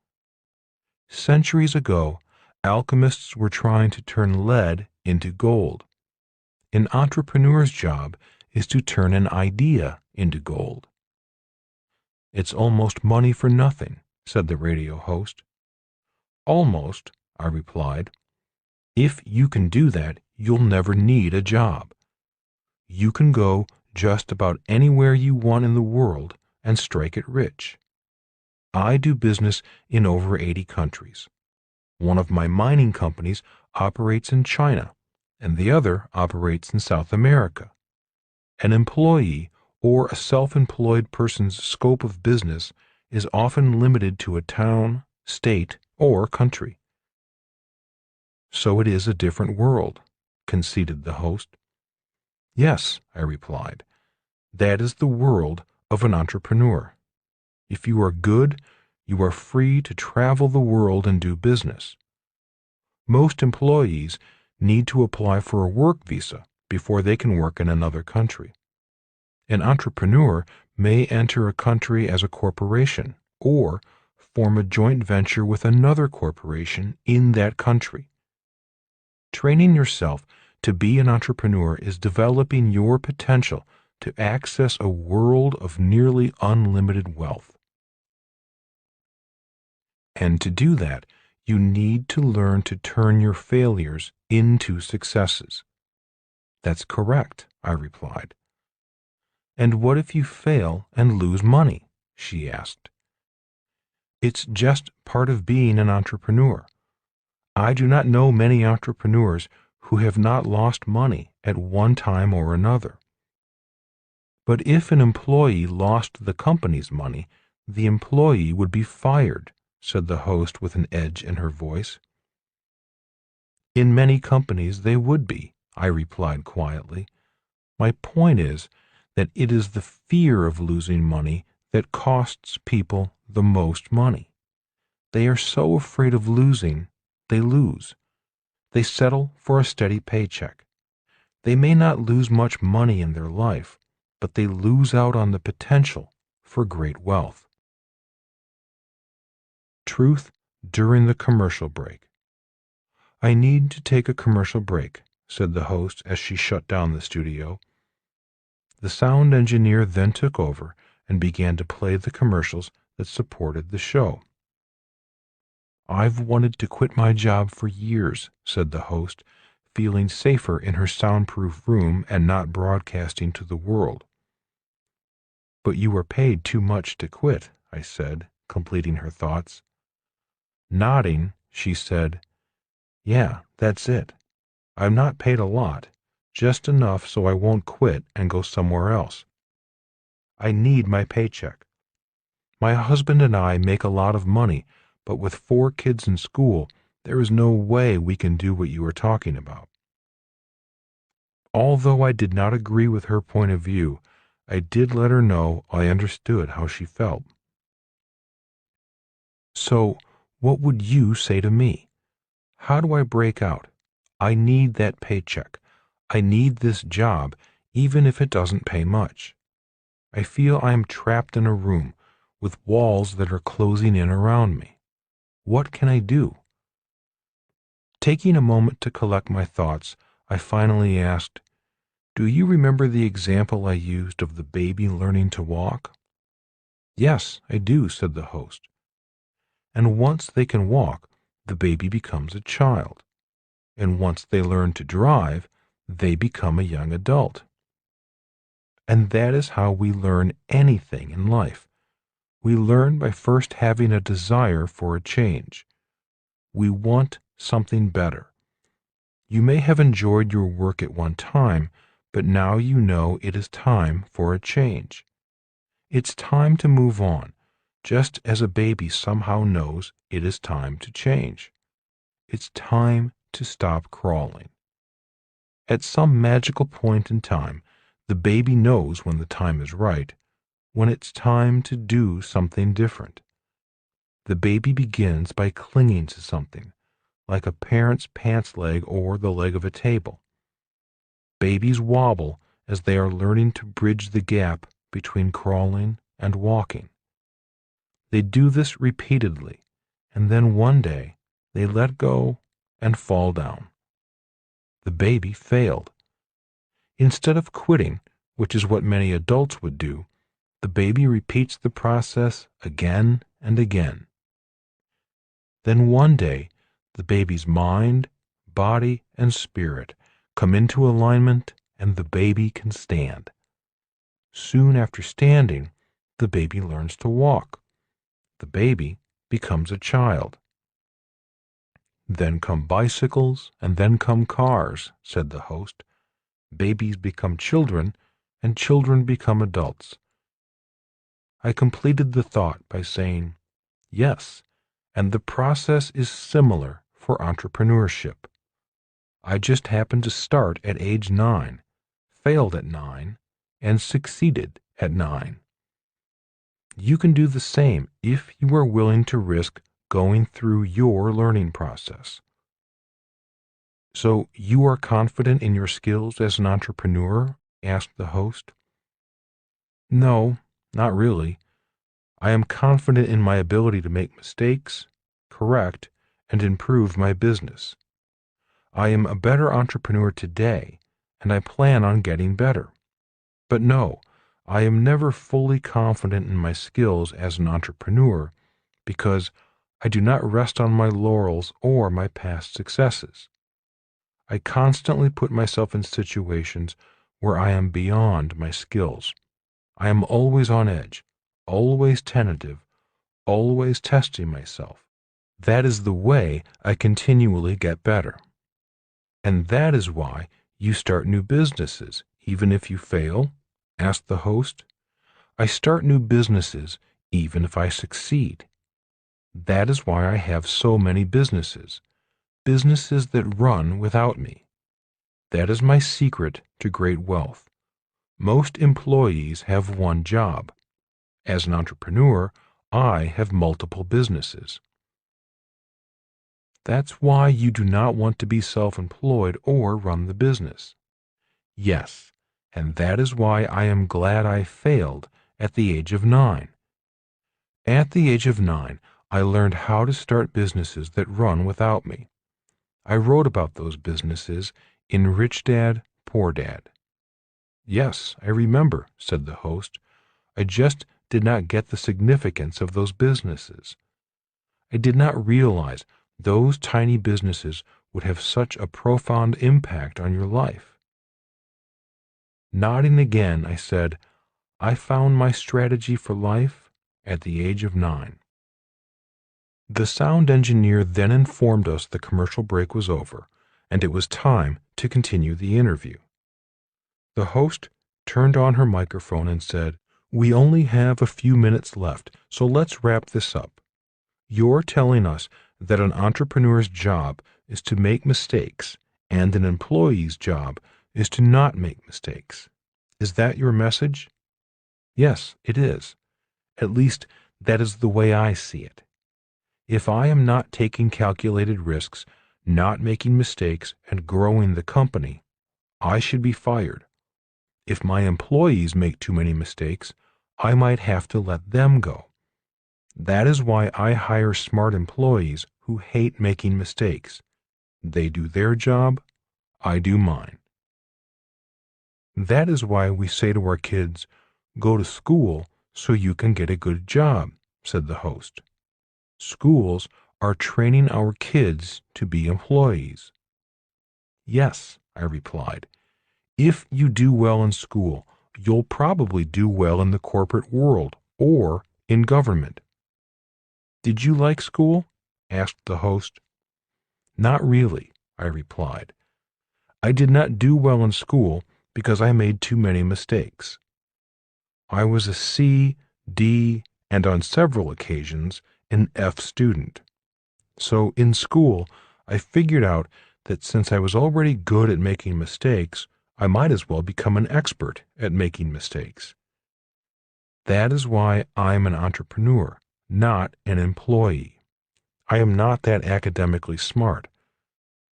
Centuries ago, alchemists were trying to turn lead into gold. An entrepreneur's job is to turn an idea into gold. It's almost money for nothing, said the radio host. Almost, I replied. If you can do that, you'll never need a job. You can go just about anywhere you want in the world and strike it rich. I do business in over 80 countries. One of my mining companies operates in China, and the other operates in South America. An employee or a self-employed person's scope of business is often limited to a town, state, or country. So it is a different world, conceded the host. Yes, I replied. That is the world of an entrepreneur. If you are good, you are free to travel the world and do business. Most employees need to apply for a work visa before they can work in another country. An entrepreneur may enter a country as a corporation or form a joint venture with another corporation in that country. Training yourself to be an entrepreneur is developing your potential to access a world of nearly unlimited wealth. And to do that, you need to learn to turn your failures into successes. That's correct, I replied. And what if you fail and lose money? She asked. It's just part of being an entrepreneur. I do not know many entrepreneurs who have not lost money at one time or another. But if an employee lost the company's money, the employee would be fired, said the host with an edge in her voice. In many companies they would be, I replied quietly. My point is that it is the fear of losing money that costs people the most money. They are so afraid of losing, they lose. They settle for a steady paycheck. They may not lose much money in their life, but they lose out on the potential for great wealth. Truth during the commercial break. I need to take a commercial break, said the host as she shut down the studio. The sound engineer then took over and began to play the commercials that supported the show. I've wanted to quit my job for years, said the host, feeling safer in her soundproof room and not broadcasting to the world. But you are paid too much to quit, I said, completing her thoughts. Nodding, she said, Yeah, that's it. I'm not paid a lot, just enough so I won't quit and go somewhere else. I need my paycheck. My husband and I make a lot of money, but with 4 kids in school, there is no way we can do what you are talking about. Although I did not agree with her point of view, I did let her know I understood how she felt. So, what would you say to me? How do I break out? I need that paycheck. I need this job, even if it doesn't pay much. I feel I am trapped in a room with walls that are closing in around me. What can I do? Taking a moment to collect my thoughts, I finally asked, Do you remember the example I used of the baby learning to walk? Yes, I do, said the host. And once they can walk, the baby becomes a child. And once they learn to drive, they become a young adult. And that is how we learn anything in life. We learn by first having a desire for a change. We want something better. You may have enjoyed your work at one time, but now you know it is time for a change. It's time to move on, just as a baby somehow knows it is time to change. It's time to stop crawling. At some magical point in time, the baby knows when the time is right, when it's time to do something different. The baby begins by clinging to something, like a parent's pants leg or the leg of a table. Babies wobble as they are learning to bridge the gap between crawling and walking. They do this repeatedly, and then one day they let go and fall down. The baby failed. Instead of quitting, which is what many adults would do, the baby repeats the process again and again. Then one day, the baby's mind, body, and spirit come into alignment and the baby can stand. Soon after standing, the baby learns to walk. The baby becomes a child. Then come bicycles, and then come cars, said the host. Babies become children, and children become adults. I completed the thought by saying, Yes, and the process is similar for entrepreneurship. I just happened to start at age 9, failed at 9, and succeeded at 9. You can do the same if you are willing to risk going through your learning process. So, you are confident in your skills as an entrepreneur? Asked the host. No, not really. I am confident in my ability to make mistakes, correct, and improve my business. I am a better entrepreneur today, and I plan on getting better. But no, I am never fully confident in my skills as an entrepreneur because I do not rest on my laurels or my past successes. I constantly put myself in situations where I am beyond my skills. I am always on edge, always tentative, always testing myself. That is the way I continually get better. And that is why you start new businesses, even if you fail? Asked the host. I start new businesses even if I succeed. That is why I have so many businesses that run without me. That is my secret to great wealth. Most employees have one job. As an entrepreneur, I have multiple businesses. That's why you do not want to be self-employed or run the business. Yes, and that is why I am glad I failed at the age of 9. At the age of 9, I learned how to start businesses that run without me. I wrote about those businesses in Rich Dad, Poor Dad. Yes, I remember, said the host. I just did not get the significance of those businesses. I did not realize those tiny businesses would have such a profound impact on your life. Nodding again, I said, I found my strategy for life at the age of 9. The sound engineer then informed us the commercial break was over, and it was time to continue the interview. The host turned on her microphone and said, We only have a few minutes left, so let's wrap this up. You're telling us that an entrepreneur's job is to make mistakes, and an employee's job is to not make mistakes. Is that your message? Yes, it is. At least, that is the way I see it. If I am not taking calculated risks, not making mistakes, and growing the company, I should be fired. If my employees make too many mistakes, I might have to let them go. That is why I hire smart employees who hate making mistakes. They do their job, I do mine. That is why we say to our kids, Go to school so you can get a good job, said the host. Schools are training our kids to be employees. Yes, I replied. If you do well in school, you'll probably do well in the corporate world or in government. Did you like school? Asked the host. Not really, I replied. I did not do well in school because I made too many mistakes. I was a C, D, and on several occasions, an F student. So in school, I figured out that since I was already good at making mistakes, I might as well become an expert at making mistakes. That is why I'm an entrepreneur, not an employee. I am not that academically smart.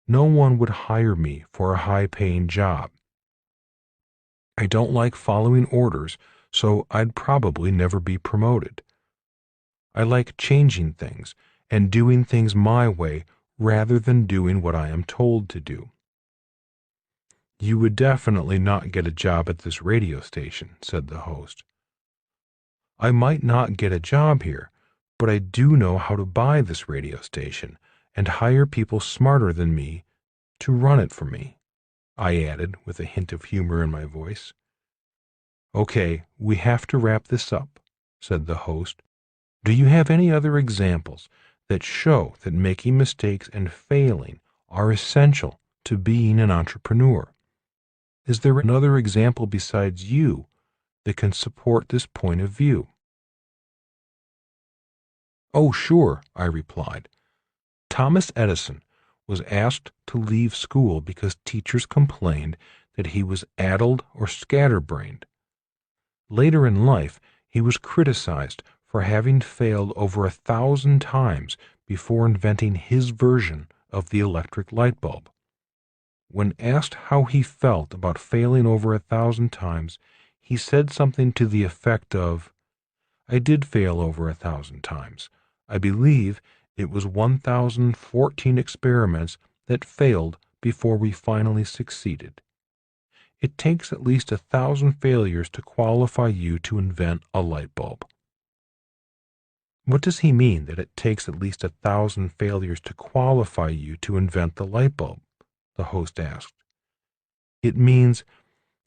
No one would hire me for a high-paying job. I don't like following orders, so I'd probably never be promoted. I like changing things and doing things my way rather than doing what I am told to do. You would definitely not get a job at this radio station, said the host. I might not get a job here, but I do know how to buy this radio station and hire people smarter than me to run it for me, I added with a hint of humor in my voice. Okay, we have to wrap this up, said the host. Do you have any other examples that show that making mistakes and failing are essential to being an entrepreneur? Is there another example besides you that can support this point of view? Oh, sure, I replied. Thomas Edison was asked to leave school because teachers complained that he was addled or scatterbrained. Later in life, he was criticized for having failed over 1,000 times before inventing his version of the electric light bulb. When asked how he felt about failing over 1,000 times, he said something to the effect of, "I did fail over 1,000 times. I believe it was 1,014 experiments that failed before we finally succeeded. It takes at least 1,000 failures to qualify you to invent a light bulb." What does he mean that it takes at least 1,000 failures to qualify you to invent the light bulb? The host asked. It means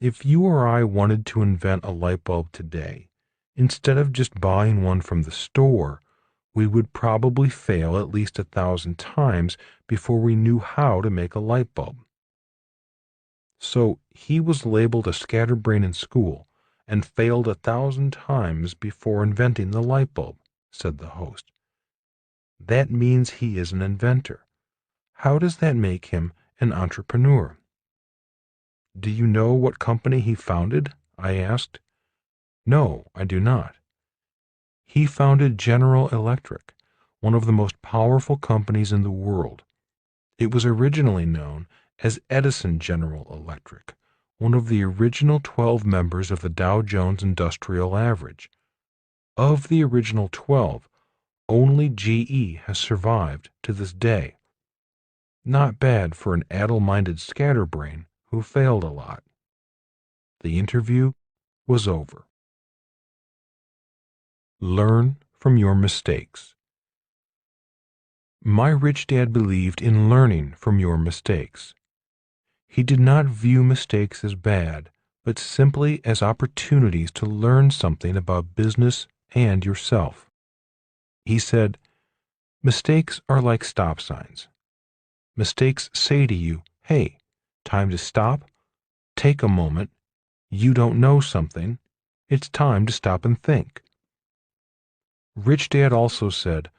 if you or I wanted to invent a light bulb today, instead of just buying one from the store, we would probably fail at least 1,000 times before we knew how to make a light bulb. So he was labeled a scatterbrain in school and failed 1,000 times before inventing the light bulb, said the host. That means he is an inventor. How does that make him an entrepreneur? Do you know what company he founded? I asked. No, I do not. He founded General Electric, one of the most powerful companies in the world. It was originally known as Edison General Electric, one of the original 12 members of the Dow Jones Industrial Average. Of the original 12, only GE has survived to this day. Not bad for an addle-minded scatterbrain who failed a lot. The interview was over. Learn from your mistakes. My rich dad believed in learning from your mistakes. He did not view mistakes as bad, but simply as opportunities to learn something about business and yourself. He said, mistakes are like stop signs. Mistakes say to you, hey, time to stop, take a moment, you don't know something, it's time to stop and think. Rich Dad also said,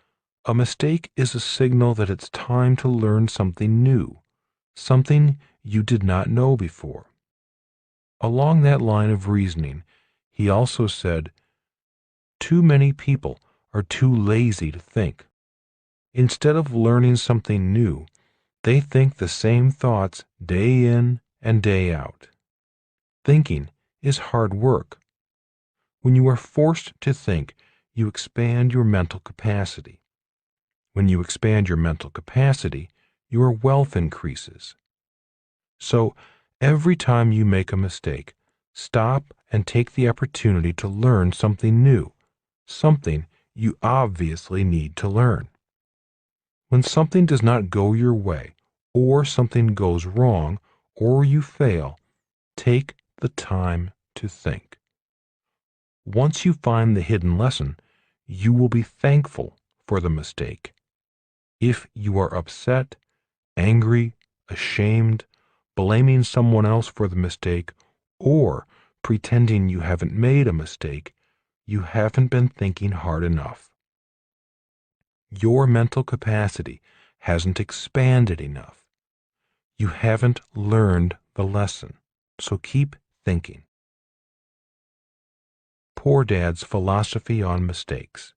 a mistake is a signal that it's time to learn something new, something you did not know before. Along that line of reasoning, he also said, too many people are too lazy to think. Instead of learning something new, they think the same thoughts day in and day out. Thinking is hard work. When you are forced to think, you expand your mental capacity. When you expand your mental capacity, your wealth increases. So, every time you make a mistake, stop and take the opportunity to learn something new, something you obviously need to learn. When something does not go your way, or something goes wrong, or you fail, take the time to think. Once you find the hidden lesson, you will be thankful for the mistake. If you are upset, angry, ashamed, blaming someone else for the mistake, or pretending you haven't made a mistake, you haven't been thinking hard enough. Your mental capacity hasn't expanded enough. You haven't learned the lesson, so keep thinking. Poor Dad's philosophy on mistakes.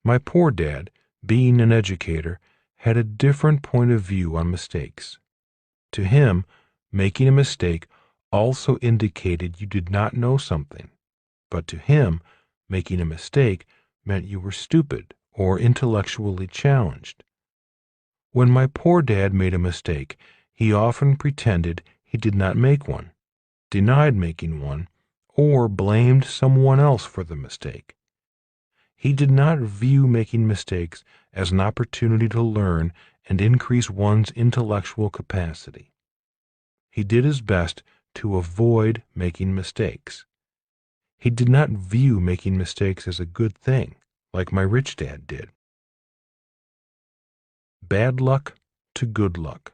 My poor dad, being an educator, had a different point of view on mistakes. To him, making a mistake also indicated you did not know something, but to him, making a mistake meant you were stupid or intellectually challenged. When my poor dad made a mistake, he often pretended he did not make one, denied making one, or blamed someone else for the mistake. He did not view making mistakes as an opportunity to learn and increase one's intellectual capacity. He did his best to avoid making mistakes. He did not view making mistakes as a good thing, like my rich dad did. Bad luck to good luck.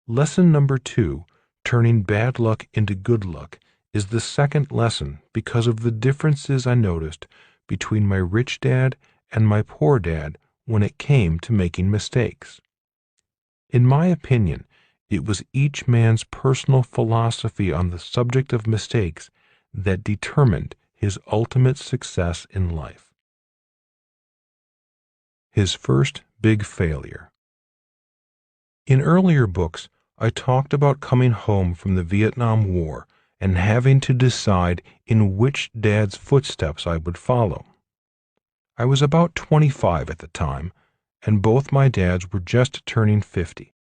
Lesson number 2, turning bad luck into good luck, is the second lesson because of the differences I noticed between my rich dad and my poor dad when it came to making mistakes. In my opinion, It was each man's personal philosophy on the subject of mistakes that determined his ultimate success in life. His first big failure. In earlier books, I talked about coming home from the Vietnam War and having to decide in which dad's footsteps I would follow. I was about 25 at the time, and both my dads were just turning 50.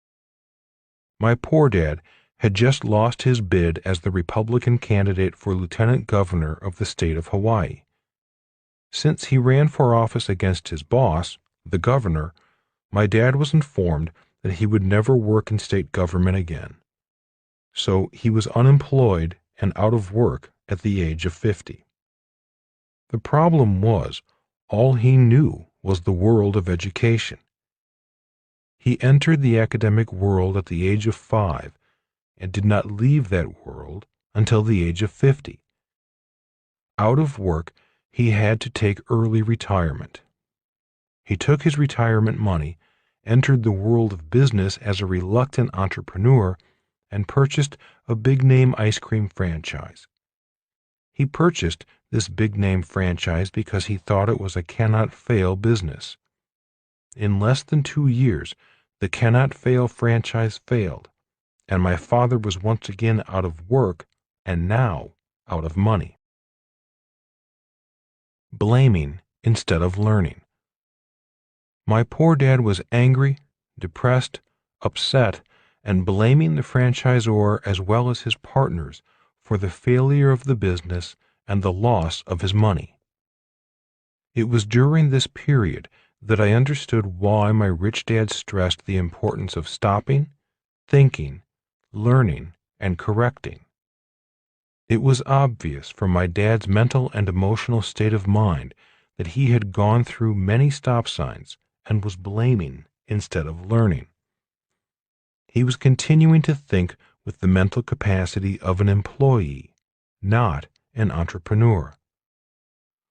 My poor dad had just lost his bid as the Republican candidate for lieutenant governor of the state of Hawaii. Since he ran for office against his boss, the governor, my dad was informed that he would never work in state government again. So he was unemployed and out of work at the age of 50. The problem was, all he knew was the world of education. He entered the academic world at the age of 5 and did not leave that world until the age of 50. Out of work, he had to take early retirement. He took his retirement money, entered the world of business as a reluctant entrepreneur, and purchased a big-name ice cream franchise. He purchased this big-name franchise because he thought it was a cannot-fail business. In less than 2 years, the cannot-fail franchise failed, and my father was once again out of work and now out of money. Blaming instead of learning. My poor dad was angry, depressed, upset, and blaming the franchisor as well as his partners for the failure of the business and the loss of his money. It was during this period that I understood why my rich dad stressed the importance of stopping, thinking, learning, and correcting. It was obvious from my dad's mental and emotional state of mind that he had gone through many stop signs and was blaming instead of learning. He was continuing to think with the mental capacity of an employee, not an entrepreneur.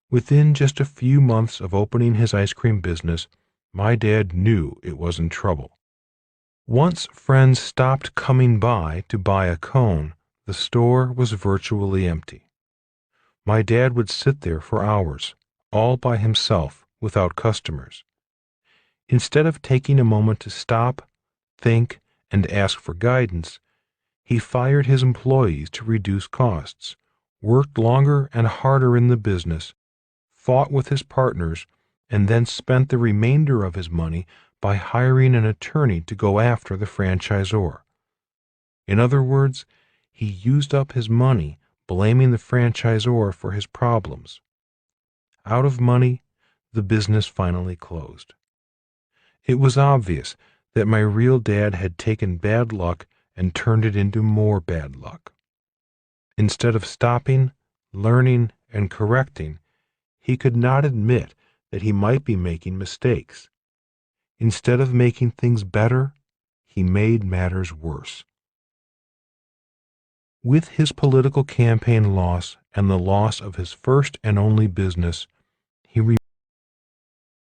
Within just a few months of opening his ice cream business, my dad knew it was in trouble. Once friends stopped coming by to buy a cone, the store was virtually empty. My dad would sit there for hours, all by himself, without customers. Instead of taking a moment to stop, think, and ask for guidance, he fired his employees to reduce costs, worked longer and harder in the business, fought with his partners, and then spent the remainder of his money by hiring an attorney to go after the franchisor. In other words, he used up his money blaming the franchisor for his problems. Out of money, the business finally closed. It was obvious that my real dad had taken bad luck and turned it into more bad luck. Instead of stopping, learning, and correcting, he could not admit that he might be making mistakes. Instead of making things better, he made matters worse. With his political campaign loss and the loss of his first and only business, he